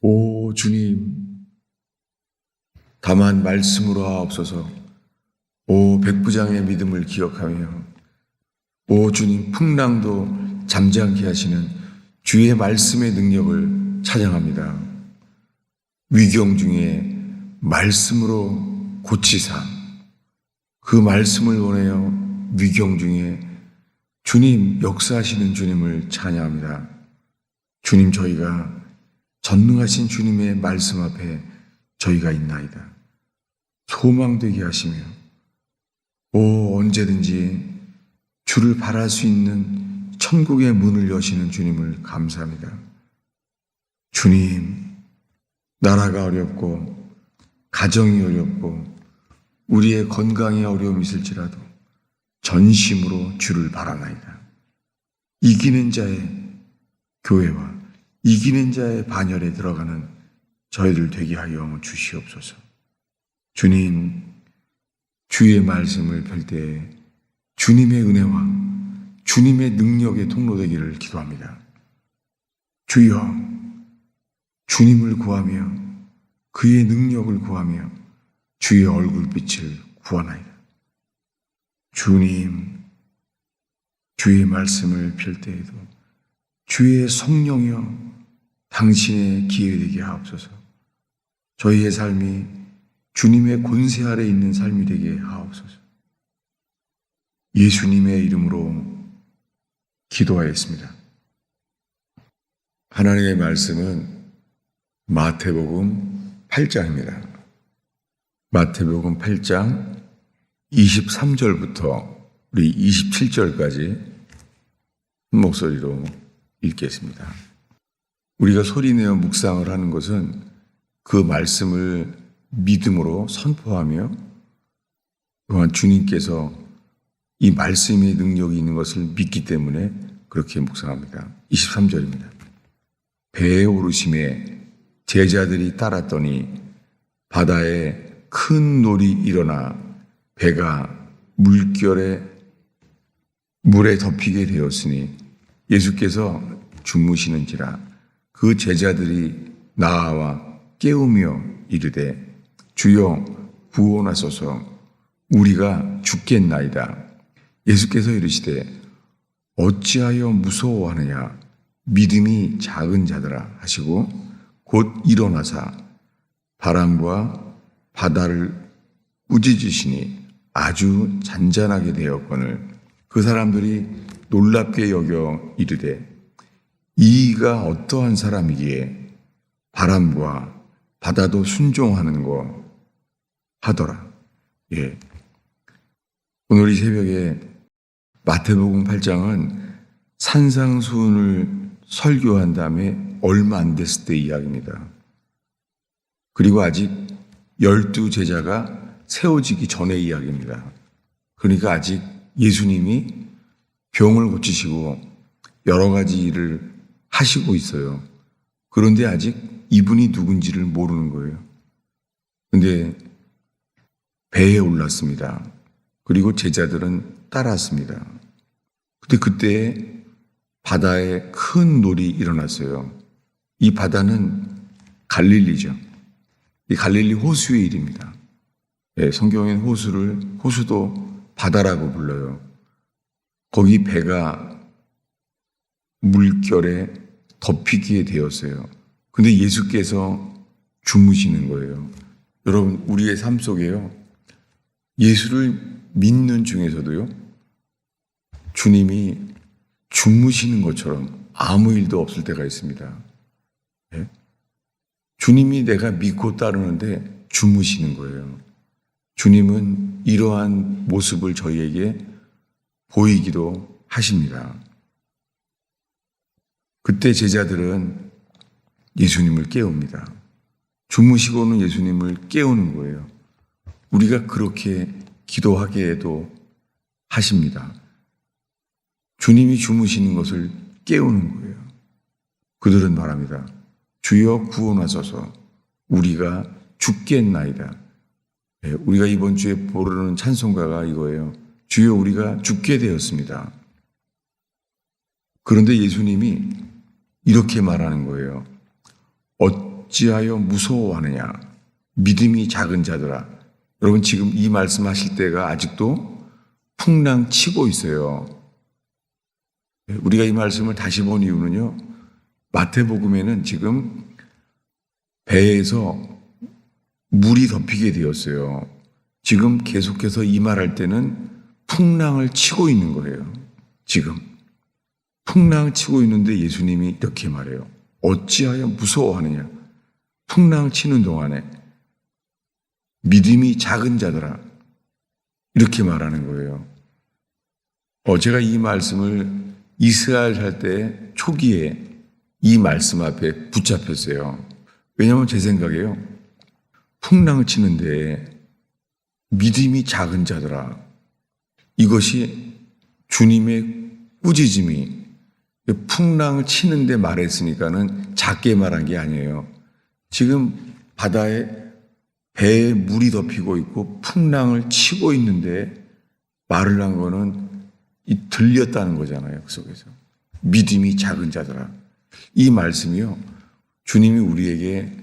오 주님, 다만 말씀으로 하옵소서. 오 백부장의 믿음을 기억하며, 오 주님, 풍랑도 잠잠케 하시는 주의 말씀의 능력을 찬양합니다. 위경 중에 말씀으로 고치사, 그 말씀을 원하여 위경 중에 주님 역사하시는 주님을 찬양합니다. 주님, 저희가 전능하신 주님의 말씀 앞에 저희가 있나이다. 소망되게 하시며, 언제든지 주를 바랄 수 있는 천국의 문을 여시는 주님을 감사합니다. 주님, 나라가 어렵고 가정이 어렵고 우리의 건강에 어려움이 있을지라도 전심으로 주를 바라나이다. 이기는 자의 교회와 이기는 자의 반열에 들어가는 저희들 되게 하여 주시옵소서. 주님, 주의 말씀을 펼 때에 주님의 은혜와 주님의 능력의 통로되기를 기도합니다. 주여, 주님을 구하며 그의 능력을 구하며 주의 얼굴빛을 구하나이다. 주님, 주의 말씀을 펼 때에도 주의 성령이여 당신의 기회되게 하옵소서. 저희의 삶이 주님의 권세 아래 있는 삶이 되게 하옵소서. 예수님의 이름으로 기도하였습니다. 하나님의 말씀은 마태복음 8장입니다. 마태복음 8장 23절부터 우리 27절까지 한 목소리로 읽겠습니다. 우리가 소리내어 묵상을 하는 것은 그 말씀을 믿음으로 선포하며 또한 주님께서 이 말씀의 능력이 있는 것을 믿기 때문에 그렇게 묵상합니다. 23절입니다. 배에 오르심에 제자들이 따랐더니 바다에 큰 놀이 일어나 배가 물결에 물에 덮이게 되었으니 예수께서 주무시는지라. 그 제자들이 나와 깨우며 이르되 주여 구원하소서, 우리가 죽겠나이다. 예수께서 이르시되 어찌하여 무서워하느냐, 믿음이 작은 자들아 하시고 곧 일어나사 바람과 바다를 꾸짖으시니 아주 잔잔하게 되었거늘 그 사람들이 놀랍게 여겨 이르되 이가 어떠한 사람이기에 바람과 바다도 순종하는 거 하더라. 오늘 이 새벽에 마태복음 8장은 산상수훈을 설교한 다음에 얼마 안 됐을 때 이야기입니다. 그리고 아직 12 제자가 세워지기 전의 이야기입니다. 그러니까 아직 예수님이 병을 고치시고 여러 가지 일을 하시고 있어요. 그런데 아직 이분이 누군지를 모르는 거예요. 그런데 배에 올랐습니다. 그리고 제자들은 따랐습니다. 근데 그때 바다에 큰 놀이 일어났어요. 이 바다는 갈릴리죠. 이 갈릴리 호수의 일입니다. 성경엔 호수도 바다라고 불러요. 거기 배가 물결에 덮이게 되었어요. 근데 예수께서 주무시는 거예요. 여러분, 우리의 삶 속에요, 예수를 믿는 중에서도요, 주님이 주무시는 것처럼 아무 일도 없을 때가 있습니다. 주님이 내가 믿고 따르는데 주무시는 거예요. 주님은 이러한 모습을 저희에게 보이기도 하십니다. 그때 제자들은 예수님을 깨웁니다. 주무시고는 예수님을 깨우는 거예요. 우리가 그렇게 기도하게 해도 하십니다. 주님이 주무시는 것을 깨우는 거예요. 그들은 말합니다. 주여 구원하소서, 우리가 죽겠나이다. 우리가 이번 주에 부르는 찬송가가 이거예요. 주여 우리가 죽게 되었습니다. 그런데 예수님이 이렇게 말하는 거예요. 어찌하여 무서워하느냐 믿음이 작은 자들아. 여러분 지금 이 말씀하실 때가 아직도 풍랑 치고 있어요. 우리가 이 말씀을 다시 본 이유는요, 마태복음에는 지금 배에서 물이 덮이게 되었어요. 지금 계속해서 이 말할 때는 풍랑을 치고 있는 거예요. 지금 풍랑을 치고 있는데 예수님이 이렇게 말해요. 어찌하여 무서워하느냐. 풍랑 치는 동안에 믿음이 작은 자들아. 이렇게 말하는 거예요. 제가 이 말씀을 이스라엘 살 때 초기에 이 말씀 앞에 붙잡혔어요. 왜냐하면 제 생각에요, 풍랑을 치는데 믿음이 작은 자들아, 이것이 주님의 꾸짖음이 풍랑을 치는데 말했으니까는 작게 말한 게 아니에요. 지금 바다에 배에 물이 덮이고 있고 풍랑을 치고 있는데 말을 한 거는 들렸다는 거잖아요. 그 속에서 믿음이 작은 자들아. 이 말씀이요, 주님이 우리에게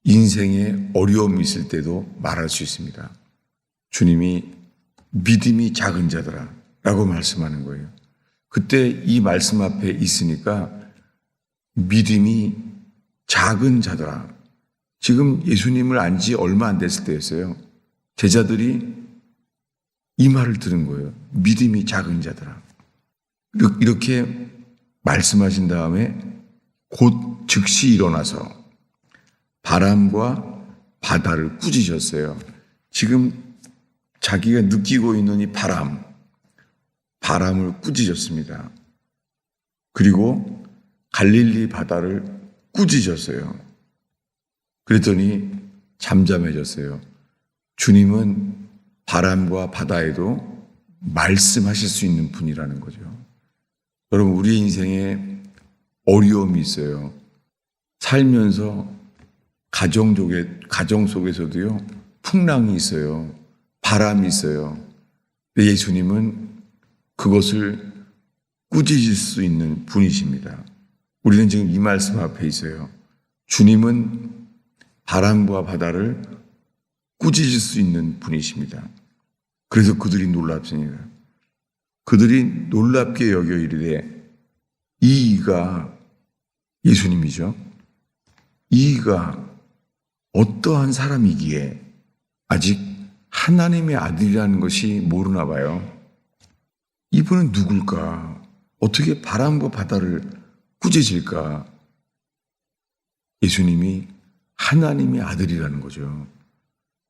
인생에 어려움이 있을 때도 말할 수 있습니다. 주님이 믿음이 작은 자들아 라고 말씀하는 거예요. 그때 이 말씀 앞에 있으니까 믿음이 작은 자들아. 지금 예수님을 안 지 얼마 안 됐을 때였어요. 제자들이 이 말을 들은 거예요. 믿음이 작은 자들아. 이렇게 말씀하신 다음에 곧 즉시 일어나서 바람과 바다를 꾸짖으셨어요. 지금 자기가 느끼고 있는 이 바람을 꾸짖으셨습니다. 그리고 갈릴리 바다를 꾸짖으셨어요. 그랬더니 잠잠해졌어요. 주님은 바람과 바다에도 말씀하실 수 있는 분이라는 거죠. 여러분, 우리 인생에 어려움이 있어요. 살면서 가정 속에서도요, 풍랑이 있어요. 바람이 있어요. 근데 예수님은 그것을 꾸짖을 수 있는 분이십니다. 우리는 지금 이 말씀 앞에 있어요. 주님은 바람과 바다를 꾸짖을 수 있는 분이십니다. 그래서 그들이 놀랍습니다. 그들이 놀랍게 여겨 이르되, 이가 예수님이죠. 이가 어떠한 사람이기에 아직 하나님의 아들이라는 것이 모르나 봐요. 이분은 누굴까? 어떻게 바람과 바다를 꾸짖을까? 예수님이 하나님의 아들이라는 거죠.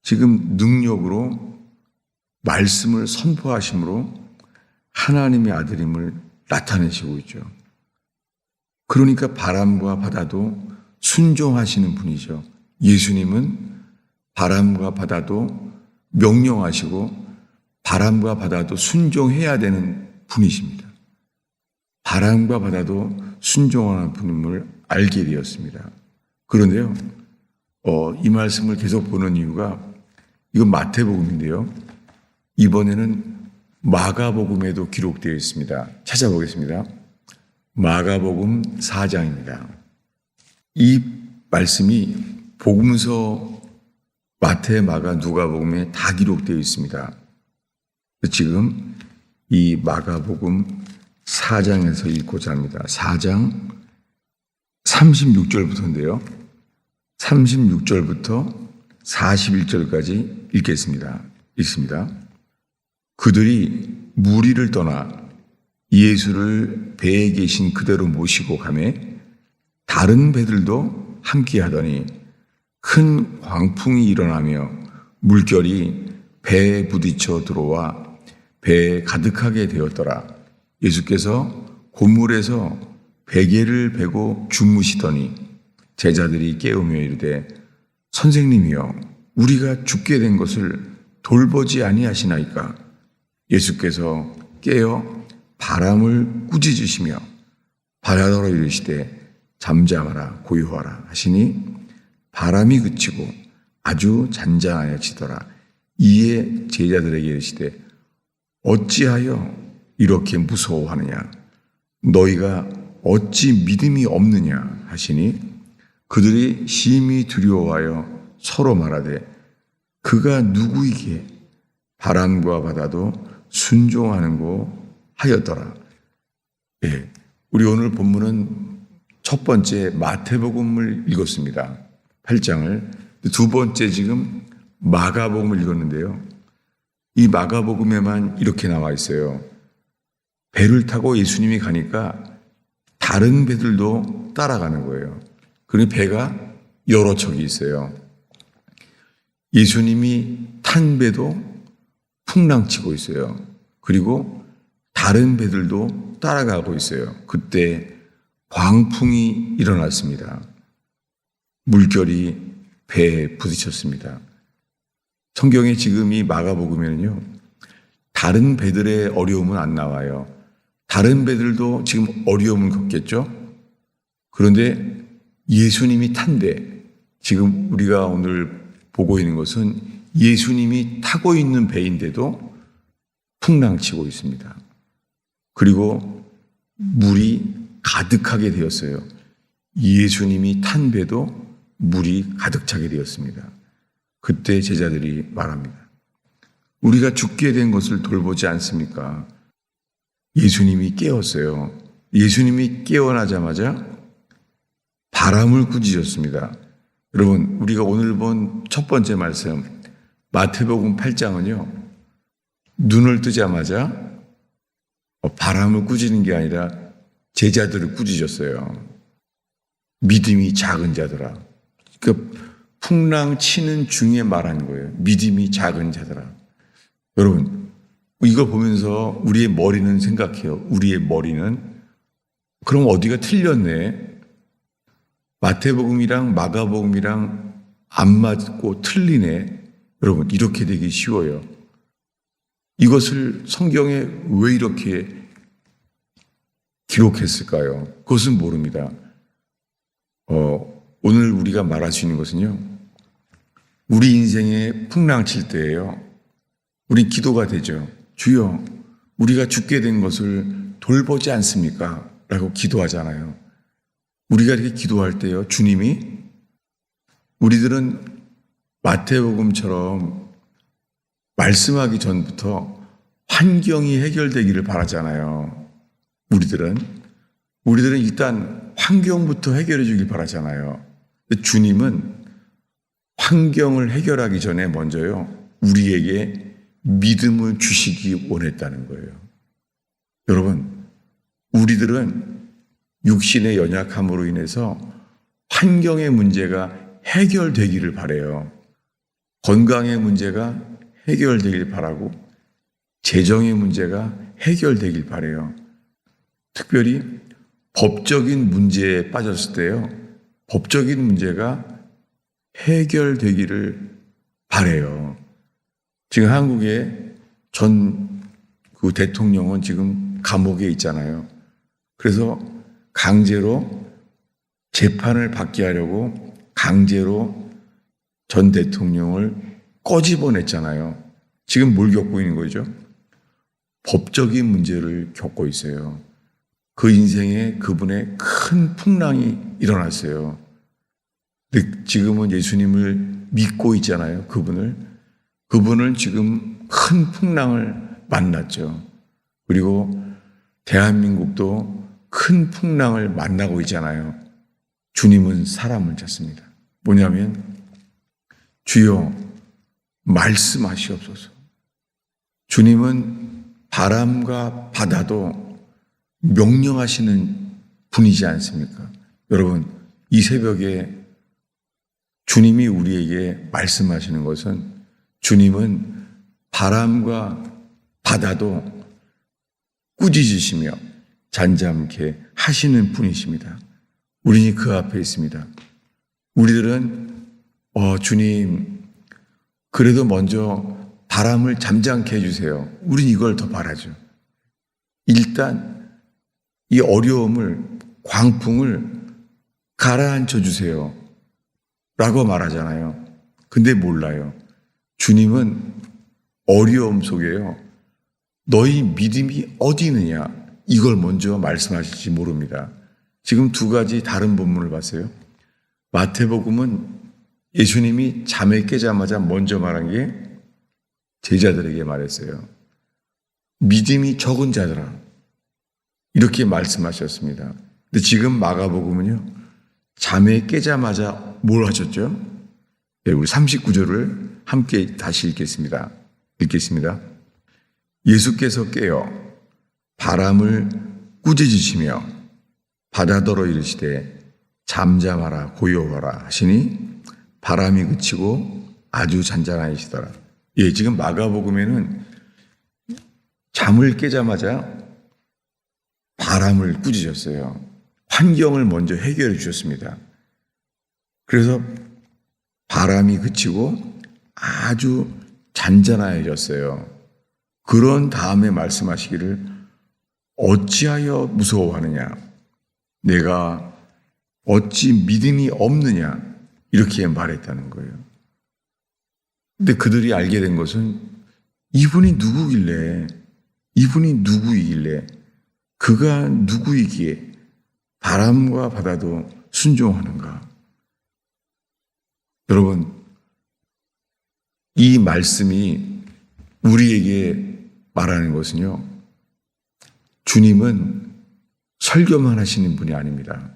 지금 능력으로 말씀을 선포하심으로 하나님의 아들임을 나타내시고 있죠. 그러니까 바람과 바다도 순종하시는 분이죠. 예수님은 바람과 바다도 명령하시고 바람과 바다도 순종해야 되는 분이십니다. 바람과 바다도 순종하는 분임을 알게 되었습니다. 그런데요, 이 말씀을 계속 보는 이유가, 이건 마태복음인데요, 이번에는 마가복음에도 기록되어 있습니다. 찾아보겠습니다. 마가복음 4장입니다. 이 말씀이 복음서 마태, 마가, 누가복음에 다 기록되어 있습니다. 지금 이 마가복음 4장에서 읽고자 합니다. 4장 36절부터인데요. 36절부터 41절까지 읽겠습니다. 읽습니다. 그들이 무리를 떠나 예수를 배에 계신 그대로 모시고 가매 다른 배들도 함께 하더니 큰 광풍이 일어나며 물결이 배에 부딪혀 들어와 배에 가득하게 되었더라. 예수께서 고물에서 베개를 베고 주무시더니 제자들이 깨우며 이르되 선생님이여, 우리가 죽게 된 것을 돌보지 아니하시나이까? 예수께서 깨어 바람을 꾸짖으시며 바다로 이르시되 잠잠하라 고요하라 하시니 바람이 그치고 아주 잔잔하여지더라. 이에 제자들에게 이르시되 어찌하여 이렇게 무서워하느냐? 너희가 어찌 믿음이 없느냐? 하시니 그들이 심히 두려워하여 서로 말하되 그가 누구이기에 바람과 바다도 순종하는고 하였더라. 예, 우리 오늘 본문은 첫 번째 마태복음을 읽었습니다. 8장을. 두 번째 지금 마가복음을 읽었는데요. 이 마가복음에만 이렇게 나와 있어요. 배를 타고 예수님이 가니까 다른 배들도 따라가는 거예요. 그리고 배가 여러 척이 있어요. 예수님이 탄 배도 풍랑치고 있어요. 그리고 다른 배들도 따라가고 있어요. 그때 광풍이 일어났습니다. 물결이 배에 부딪혔습니다. 성경에 지금 이 마가복음에는요, 다른 배들의 어려움은 안 나와요. 다른 배들도 지금 어려움을 겪겠죠? 그런데 예수님이 탄 배, 지금 우리가 오늘 보고 있는 것은 예수님이 타고 있는 배인데도 풍랑치고 있습니다. 그리고 물이 가득하게 되었어요. 예수님이 탄 배도 물이 가득 차게 되었습니다. 그때 제자들이 말합니다. 우리가 죽게 된 것을 돌보지 않습니까? 예수님이 깨웠어요. 예수님이 깨어나자마자 바람을 꾸짖었습니다. 여러분, 우리가 오늘 본 첫 번째 말씀 마태복음 8장은요. 눈을 뜨자마자 바람을 꾸짖는 게 아니라 제자들을 꾸짖었어요. 믿음이 작은 자들아. 그러니까 풍랑 치는 중에 말하는 거예요. 믿음이 작은 자들아. 여러분, 이거 보면서 우리의 머리는 생각해요. 우리의 머리는 그럼 어디가 틀렸네. 마태복음이랑 마가복음이랑 안 맞고 틀리네. 여러분, 이렇게 되기 쉬워요. 이것을 성경에 왜 이렇게 기록했을까요? 그것은 모릅니다. 오늘 우리가 말할 수 있는 것은요, 우리 인생에 풍랑 칠 때예요. 우리 기도가 되죠. 주여, 우리가 죽게 된 것을 돌보지 않습니까? 라고 기도하잖아요. 우리가 이렇게 기도할 때요, 주님이 우리들은 마태복음처럼 말씀하기 전부터 환경이 해결되기를 바라잖아요. 우리들은 일단 환경부터 해결해 주길 바라잖아요. 근데 주님은 환경을 해결하기 전에 먼저요, 우리에게 믿음을 주시기 원했다는 거예요. 여러분, 우리들은 육신의 연약함으로 인해서 환경의 문제가 해결되기를 바라요. 건강의 문제가 해결되길 바라고 재정의 문제가 해결되길 바라요. 특별히 법적인 문제에 빠졌을 때요, 법적인 문제가 해결되기를 바라요. 지금 한국의 전 그 대통령은 지금 감옥에 있잖아요. 그래서 강제로 재판을 받게 하려고 강제로 전 대통령을 꺼집어냈잖아요. 지금 뭘 겪고 있는 거죠? 법적인 문제를 겪고 있어요. 그 인생에 그분의 큰 풍랑이 일어났어요. 근데 지금은 예수님을 믿고 있잖아요. 그분은 지금 큰 풍랑을 만났죠. 그리고 대한민국도 큰 풍랑을 만나고 있잖아요. 주님은 사람을 찾습니다. 뭐냐면 주여 말씀하시옵소서. 주님은 바람과 바다도 명령하시는 분이지 않습니까? 여러분, 이 새벽에 주님이 우리에게 말씀하시는 것은 주님은 바람과 바다도 꾸짖으시며 잔잠케 하시는 분이십니다. 우리는 그 앞에 있습니다. 우리들은 주님, 그래도 먼저 바람을 잠잠케 해주세요. 우린 이걸 더 바라죠. 일단 이 어려움을, 광풍을 가라앉혀 주세요 라고 말하잖아요. 근데 몰라요. 주님은 어려움 속에요, 너희 믿음이 어디 있느냐, 이걸 먼저 말씀하실지 모릅니다. 지금 두 가지 다른 본문을 봤어요. 마태복음은 예수님이 잠에 깨자마자 먼저 말한 게 제자들에게 말했어요. 믿음이 적은 자들아, 이렇게 말씀하셨습니다. 근데 지금 마가복음은요, 잠에 깨자마자 뭘 하셨죠? 네, 우리 39절을 함께 다시 읽겠습니다. 예수께서 깨어 바람을 꾸짖으시며 바다더러 이르시되 잠잠하라 고요하라 하시니 바람이 그치고 아주 잔잔하시더라. 예, 지금 마가복음에는 잠을 깨자마자 바람을 꾸짖으셨어요. 환경을 먼저 해결해 주셨습니다. 그래서 바람이 그치고 아주 잔잔해졌어요. 그런 다음에 말씀하시기를 어찌하여 무서워하느냐? 내가 어찌 믿음이 없느냐? 이렇게 말했다는 거예요. 근데 그들이 알게 된 것은 이분이 누구이길래 그가 누구이기에 바람과 바다도 순종하는가? 여러분, 이 말씀이 우리에게 말하는 것은요, 주님은 설교만 하시는 분이 아닙니다.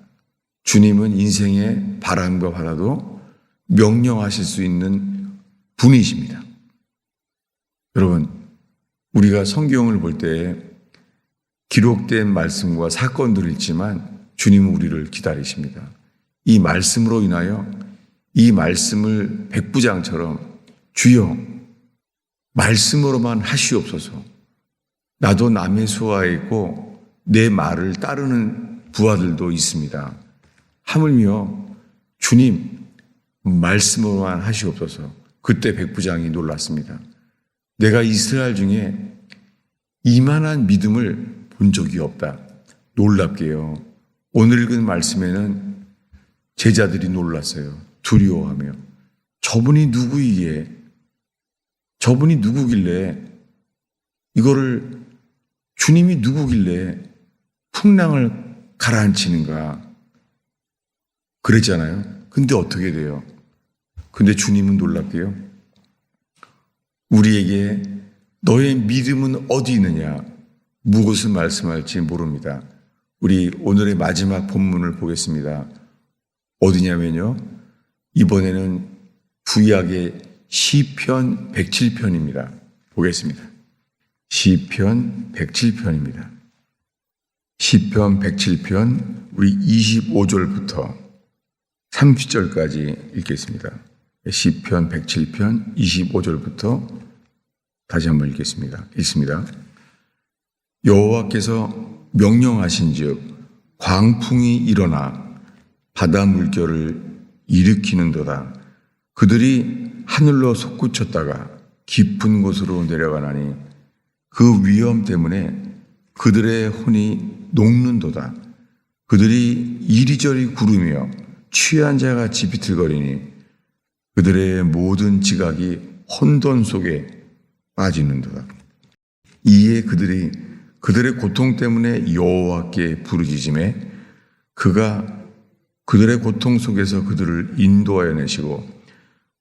주님은 인생의 바람과 바다도 명령하실 수 있는 분이십니다. 여러분, 우리가 성경을 볼 때 기록된 말씀과 사건들이 있지만 주님은 우리를 기다리십니다. 이 말씀으로 인하여 이 말씀을 백부장처럼 주여 말씀으로만 하시옵소서. 나도 남의 수하에 있고 내 말을 따르는 부하들도 있습니다. 하물며 주님 말씀으로만 하시옵소서. 그때 백부장이 놀랐습니다. 내가 이스라엘 중에 이만한 믿음을 본 적이 없다. 놀랍게요. 오늘 읽은 말씀에는 제자들이 놀랐어요. 두려워하며 저분이 누구길래 이거를 주님이 누구길래 풍랑을 가라앉히는가 그랬잖아요. 근데 어떻게 돼요? 근데 주님은 놀랍게요. 우리에게 너의 믿음은 어디 있느냐? 무엇을 말씀할지 모릅니다. 우리 오늘의 마지막 본문을 보겠습니다. 어디냐면요. 이번에는 구약의 시편 107편입니다. 보겠습니다. 시편 107편입니다. 시편 107편 우리 25절부터 30절까지 읽겠습니다. 시편 107편 25절부터 다시 한번 읽겠습니다. 읽습니다. 여호와께서 명령하신즉 광풍이 일어나 바다 물결을 일으키는도다. 그들이 하늘로 솟구쳤다가 깊은 곳으로 내려가나니 그 위험 때문에 그들의 혼이 녹는도다. 그들이 이리저리 구르며 취한 자같이 비틀거리니 그들의 모든 지각이 혼돈 속에 빠지는도다. 이에 그들이 그들의 고통 때문에 여호와께 부르짖음에 그가 그들의 고통 속에서 그들을 인도하여 내시고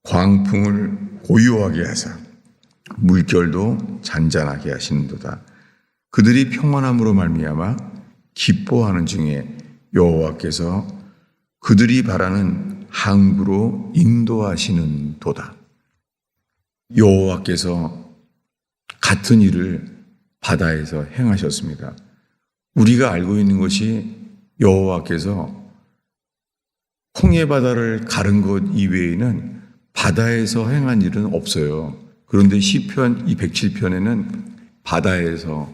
광풍을 고요하게 하사 물결도 잔잔하게 하시는도다. 그들이 평안함으로 말미암아 기뻐하는 중에 여호와께서 그들이 바라는 항구로 인도하시는 도다. 여호와께서 같은 일을 바다에서 행하셨습니다. 우리가 알고 있는 것이 여호와께서 홍해 바다를 가른 것 이외에는 바다에서 행한 일은 없어요. 그런데 시편 이 107편에는 바다에서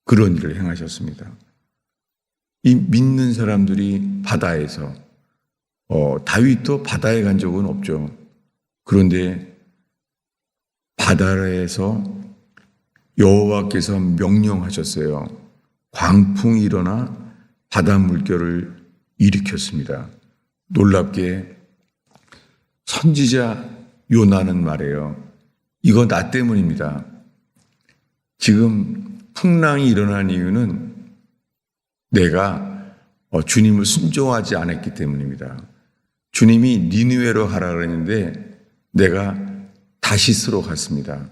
그런 일을 행하셨습니다. 이 믿는 사람들이 바다에서 다윗도 바다에 간 적은 없죠. 그런데 바다에서 여호와께서 명령하셨어요. 광풍이 일어나 바다 물결을 일으켰습니다. 놀랍게 선지자 요나는 말해요. 이거 나 때문입니다. 지금 풍랑이 일어난 이유는 내가 주님을 순종하지 않았기 때문입니다. 주님이 니느웨로 가라 그랬는데 내가 다시스로 갔습니다.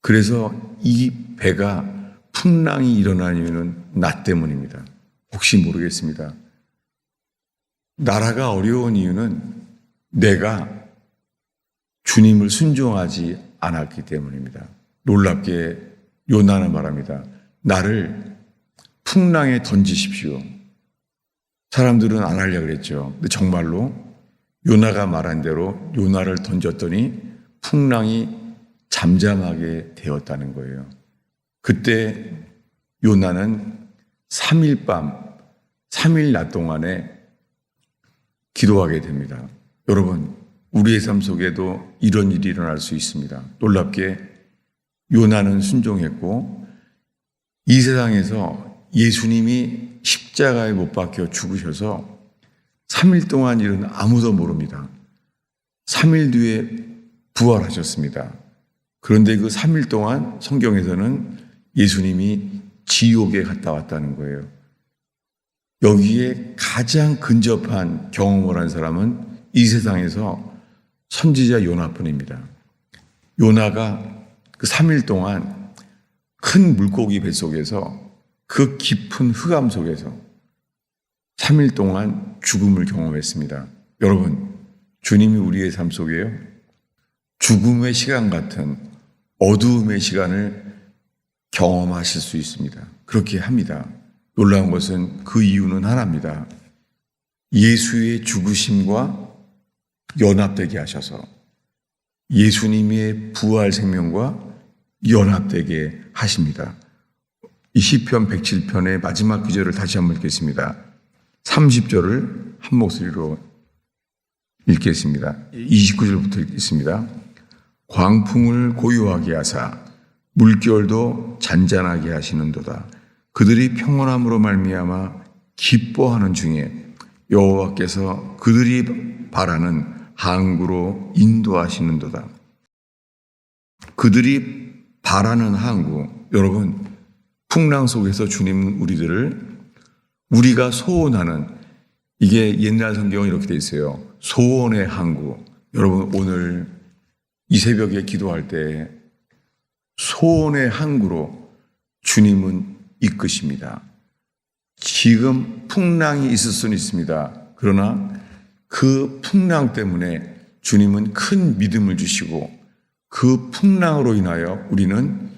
그래서 이 배가 풍랑이 일어난 이유는 나 때문입니다. 혹시 모르겠습니다. 나라가 어려운 이유는 내가 주님을 순종하지 않았기 때문입니다. 놀랍게 요나는 말합니다. 나를 풍랑에 던지십시오. 사람들은 안 하려고 그랬죠. 근데 정말로 요나가 말한 대로 요나를 던졌더니 풍랑이 잠잠하게 되었다는 거예요. 그때 요나는 3일 밤, 3일 낮 동안에 기도하게 됩니다. 여러분, 우리의 삶 속에도 이런 일이 일어날 수 있습니다. 놀랍게 요나는 순종했고 이 세상에서 예수님이 십자가에 못 박혀 죽으셔서 3일 동안 일은 아무도 모릅니다. 3일 뒤에 부활하셨습니다. 그런데 그 3일 동안 성경에서는 예수님이 지옥에 갔다 왔다는 거예요. 여기에 가장 근접한 경험을 한 사람은 이 세상에서 선지자 요나뿐입니다. 요나가 그 3일 동안 큰 물고기 뱃속에서 그 깊은 흑암 속에서 3일 동안 죽음을 경험했습니다. 여러분, 주님이 우리의 삶 속에요, 죽음의 시간 같은 어두움의 시간을 경험하실 수 있습니다. 그렇게 합니다. 놀라운 것은 그 이유는 하나입니다. 예수의 죽으심과 연합되게 하셔서 예수님의 부활 생명과 연합되게 하십니다. 이 시편 107편의 마지막 구절을 다시 한번 읽겠습니다. 30절을 한 목소리로 읽겠습니다. 29절부터 읽겠습니다. 광풍을 고요하게 하사 물결도 잔잔하게 하시는도다. 그들이 평온함으로 말미암아 기뻐하는 중에 여호와께서 그들이 바라는 항구로 인도하시는도다. 그들이 바라는 항구, 여러분, 풍랑 속에서 주님은 우리가 소원하는, 이게 옛날 성경은 이렇게 돼 있어요. 소원의 항구. 여러분, 오늘 이 새벽에 기도할 때 소원의 항구로 주님은 이끄십니다. 지금 풍랑이 있을 수는 있습니다. 그러나 그 풍랑 때문에 주님은 큰 믿음을 주시고 그 풍랑으로 인하여 우리는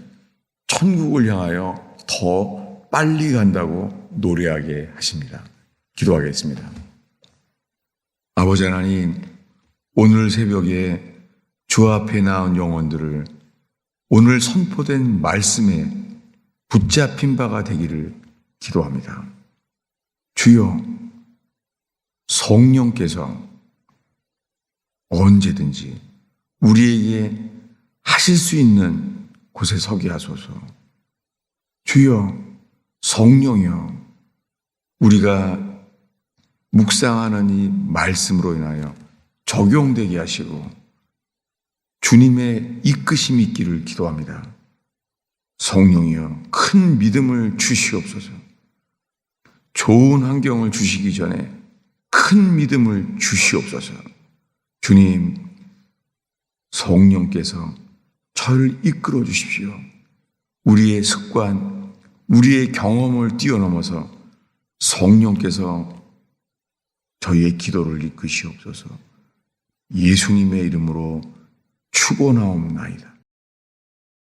천국을 향하여 더 빨리 간다고 노래하게 하십니다. 기도하겠습니다. 아버지 하나님, 오늘 새벽에 주 앞에 나온 영혼들을 오늘 선포된 말씀에 붙잡힌 바가 되기를 기도합니다. 주여, 성령께서 언제든지 우리에게 하실 수 있는 곳에 서게 하소서. 주여, 성령이여, 우리가 묵상하는 이 말씀으로 인하여 적용되게 하시고 주님의 이끄심이 있기를 기도합니다. 성령이여, 큰 믿음을 주시옵소서. 좋은 환경을 주시기 전에 큰 믿음을 주시옵소서. 주님, 성령께서 저를 이끌어 주십시오. 우리의 습관, 우리의 경험을 뛰어넘어서 성령께서 저희의 기도를 이끄시옵소서. 예수님의 이름으로 축원하옵나이다.